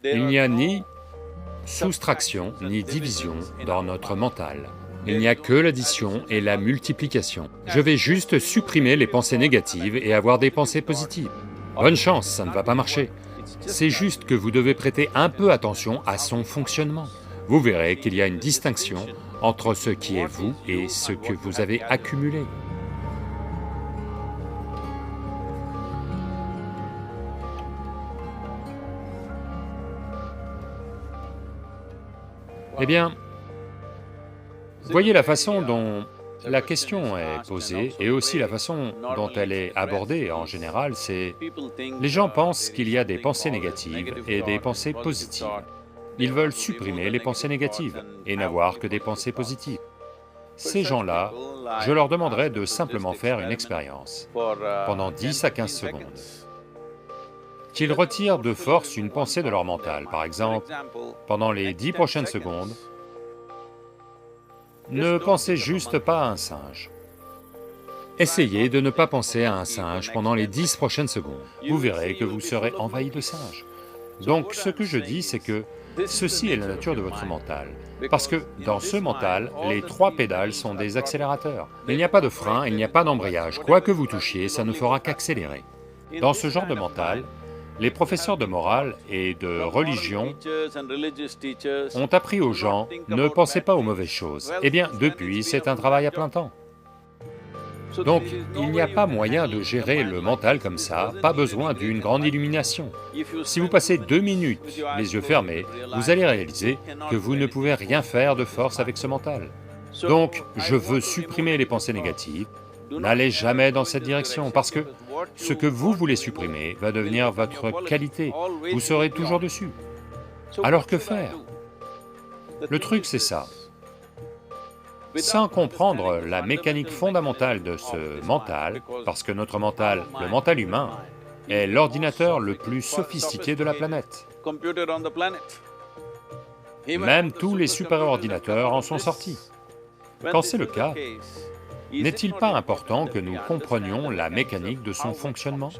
Il n'y a ni soustraction ni division dans notre mental. Il n'y a que l'addition et la multiplication. Je vais juste supprimer les pensées négatives et avoir des pensées positives. Bonne chance, ça ne va pas marcher. C'est juste que vous devez prêter un peu attention à son fonctionnement. Vous verrez qu'il y a une distinction entre ce qui est vous et ce que vous avez accumulé. Eh bien, voyez la façon dont la question est posée et aussi la façon dont elle est abordée en général, c'est... Les gens pensent qu'il y a des pensées négatives et des pensées positives. Ils veulent supprimer les pensées négatives et n'avoir que des pensées positives. Ces gens-là, je leur demanderais de simplement faire une expérience pendant 10 à 15 secondes. Qu'ils retirent de force une pensée de leur mental, par exemple, pendant les 10 prochaines secondes, ne pensez juste pas à un singe. Essayez de ne pas penser à un singe pendant les 10 prochaines secondes. Vous verrez que vous serez envahi de singes. Donc ce que je dis, c'est que ceci est la nature de votre mental. Parce que dans ce mental, les 3 pédales sont des accélérateurs. Il n'y a pas de frein, il n'y a pas d'embrayage. Quoi que vous touchiez, ça ne fera qu'accélérer. Dans ce genre de mental, les professeurs de morale et de religion ont appris aux gens, ne pensez pas aux mauvaises choses. Eh bien, depuis, c'est un travail à plein temps. Donc, il n'y a pas moyen de gérer le mental comme ça, pas besoin d'une grande illumination. Si vous passez 2 minutes les yeux fermés, vous allez réaliser que vous ne pouvez rien faire de force avec ce mental. Donc, je veux supprimer les pensées négatives. N'allez jamais dans cette direction, parce que ce que vous voulez supprimer va devenir votre qualité, vous serez toujours dessus. Alors que faire? Le truc c'est ça. Sans comprendre la mécanique fondamentale de ce mental, parce que notre mental, le mental humain, est l'ordinateur le plus sophistiqué de la planète. Même tous les super-ordinateurs en sont sortis. Quand c'est le cas, n'est-il pas important que nous comprenions la mécanique de son fonctionnement?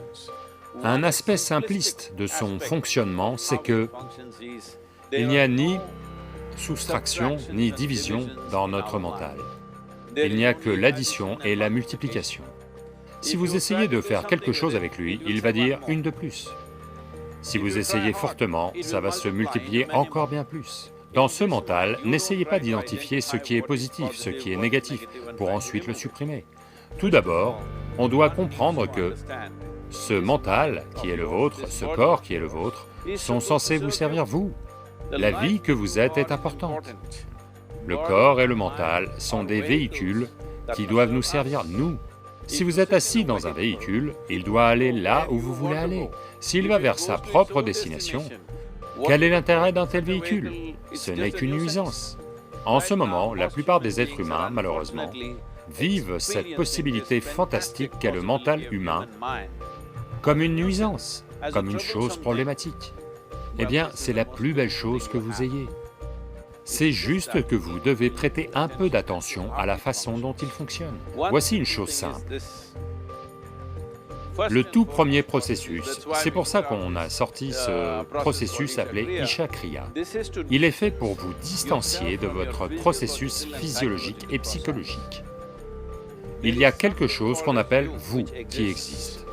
Un aspect simpliste de son fonctionnement, c'est que il n'y a ni soustraction ni division dans notre mental. Il n'y a que l'addition et la multiplication. Si vous essayez de faire quelque chose avec lui, il va dire une de plus. Si vous essayez fortement, ça va se multiplier encore bien plus. Dans ce mental, n'essayez pas d'identifier ce qui est positif, ce qui est négatif, pour ensuite le supprimer. Tout d'abord, on doit comprendre que ce mental qui est le vôtre, ce corps qui est le vôtre, sont censés vous servir vous. La vie que vous êtes est importante. Le corps et le mental sont des véhicules qui doivent nous servir nous. Si vous êtes assis dans un véhicule, il doit aller là où vous voulez aller. S'il va vers sa propre destination, quel est l'intérêt d'un tel véhicule? Ce n'est qu'une nuisance. En ce moment, la plupart des êtres humains, malheureusement, vivent cette possibilité fantastique qu'est le mental humain comme une nuisance, comme une chose problématique. Eh bien, c'est la plus belle chose que vous ayez. C'est juste que vous devez prêter un peu d'attention à la façon dont il fonctionne. Voici une chose simple. Le tout premier processus, c'est pour ça qu'on a sorti ce processus appelé Isha Kriya. Il est fait pour vous distancier de votre processus physiologique et psychologique. Il y a quelque chose qu'on appelle vous qui existe.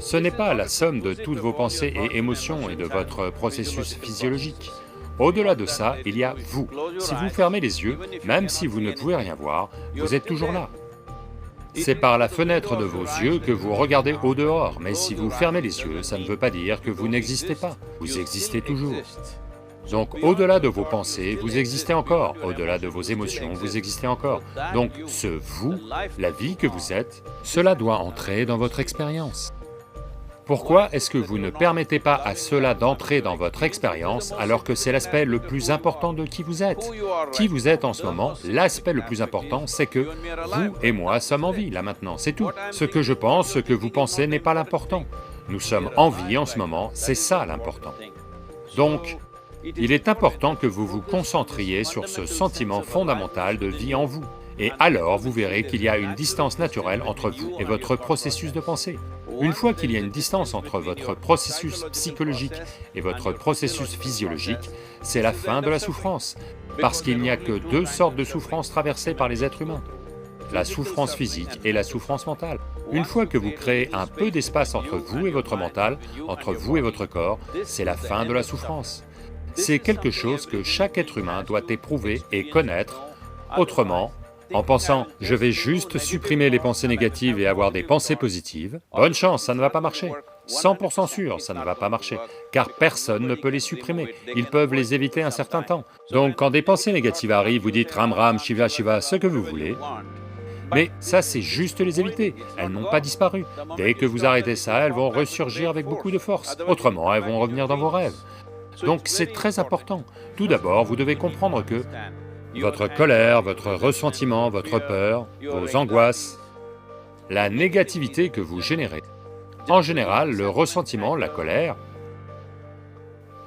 Ce n'est pas la somme de toutes vos pensées et émotions et de votre processus physiologique. Au-delà de ça, il y a vous. Si vous fermez les yeux, même si vous ne pouvez rien voir, vous êtes toujours là. C'est par la fenêtre de vos yeux que vous regardez au dehors, mais si vous fermez les yeux, ça ne veut pas dire que vous n'existez pas, vous existez toujours. Donc au-delà de vos pensées, vous existez encore, au-delà de vos émotions, vous existez encore. Donc ce vous, la vie que vous êtes, cela doit entrer dans votre expérience. Pourquoi est-ce que vous ne permettez pas à cela d'entrer dans votre expérience alors que c'est l'aspect le plus important de qui vous êtes? Qui vous êtes en ce moment, l'aspect le plus important, c'est que vous et moi sommes en vie, là maintenant, c'est tout. Ce que je pense, ce que vous pensez n'est pas l'important. Nous sommes en vie en ce moment, c'est ça l'important. Donc, il est important que vous vous concentriez sur ce sentiment fondamental de vie en vous. Et alors vous verrez qu'il y a une distance naturelle entre vous et votre processus de pensée. Une fois qu'il y a une distance entre votre processus psychologique et votre processus physiologique, c'est la fin de la souffrance, parce qu'il n'y a que deux sortes de souffrances traversées par les êtres humains, la souffrance physique et la souffrance mentale. Une fois que vous créez un peu d'espace entre vous et votre mental, entre vous et votre corps, c'est la fin de la souffrance. C'est quelque chose que chaque être humain doit éprouver et connaître. Autrement, en pensant « je vais juste supprimer les pensées négatives et avoir des pensées positives », bonne chance, ça ne va pas marcher. 100% sûr, ça ne va pas marcher, car personne ne peut les supprimer, ils peuvent les éviter un certain temps. Donc quand des pensées négatives arrivent, vous dites « Ram Ram, Shiva Shiva », ce que vous voulez, mais ça c'est juste les éviter, elles n'ont pas disparu. Dès que vous arrêtez ça, elles vont ressurgir avec beaucoup de force, autrement elles vont revenir dans vos rêves. Donc c'est très important. Tout d'abord, vous devez comprendre que votre colère, votre ressentiment, votre peur, vos angoisses, la négativité que vous générez, en général, le ressentiment, la colère,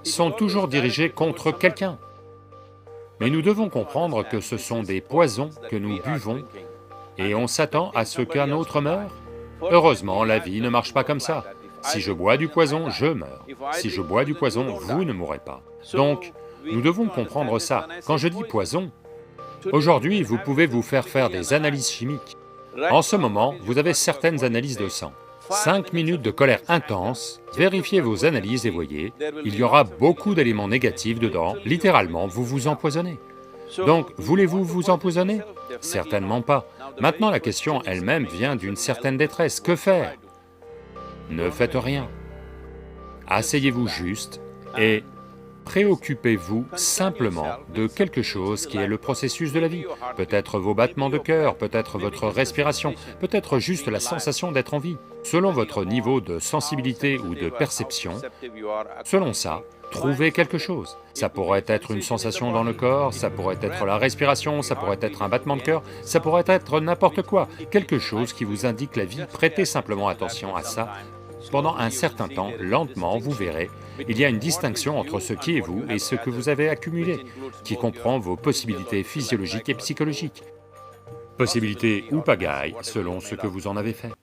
sont toujours dirigés contre quelqu'un. Mais nous devons comprendre que ce sont des poisons que nous buvons et on s'attend à ce qu'un autre meure. Heureusement, la vie ne marche pas comme ça. Si je bois du poison, je meurs. Si je bois du poison, vous ne mourrez pas. Donc, nous devons comprendre ça. Quand je dis poison, aujourd'hui, vous pouvez vous faire des analyses chimiques. En ce moment, vous avez certaines analyses de sang. 5 minutes de colère intense, vérifiez vos analyses et voyez, il y aura beaucoup d'éléments négatifs dedans, littéralement, vous vous empoisonnez. Donc, voulez-vous vous empoisonner? Certainement pas. Maintenant, la question elle-même vient d'une certaine détresse. Que faire? Ne faites rien. Asseyez-vous juste et préoccupez-vous simplement de quelque chose qui est le processus de la vie. Peut-être vos battements de cœur, peut-être votre respiration, peut-être juste la sensation d'être en vie. Selon votre niveau de sensibilité ou de perception, selon ça, trouvez quelque chose. Ça pourrait être une sensation dans le corps, ça pourrait être la respiration, ça pourrait être un battement de cœur, ça pourrait être n'importe quoi, quelque chose qui vous indique la vie, prêtez simplement attention à ça. Pendant un certain temps, lentement, vous verrez, il y a une distinction entre ce qui est vous et ce que vous avez accumulé, qui comprend vos possibilités physiologiques et psychologiques. Possibilités ou pagailles, selon ce que vous en avez fait.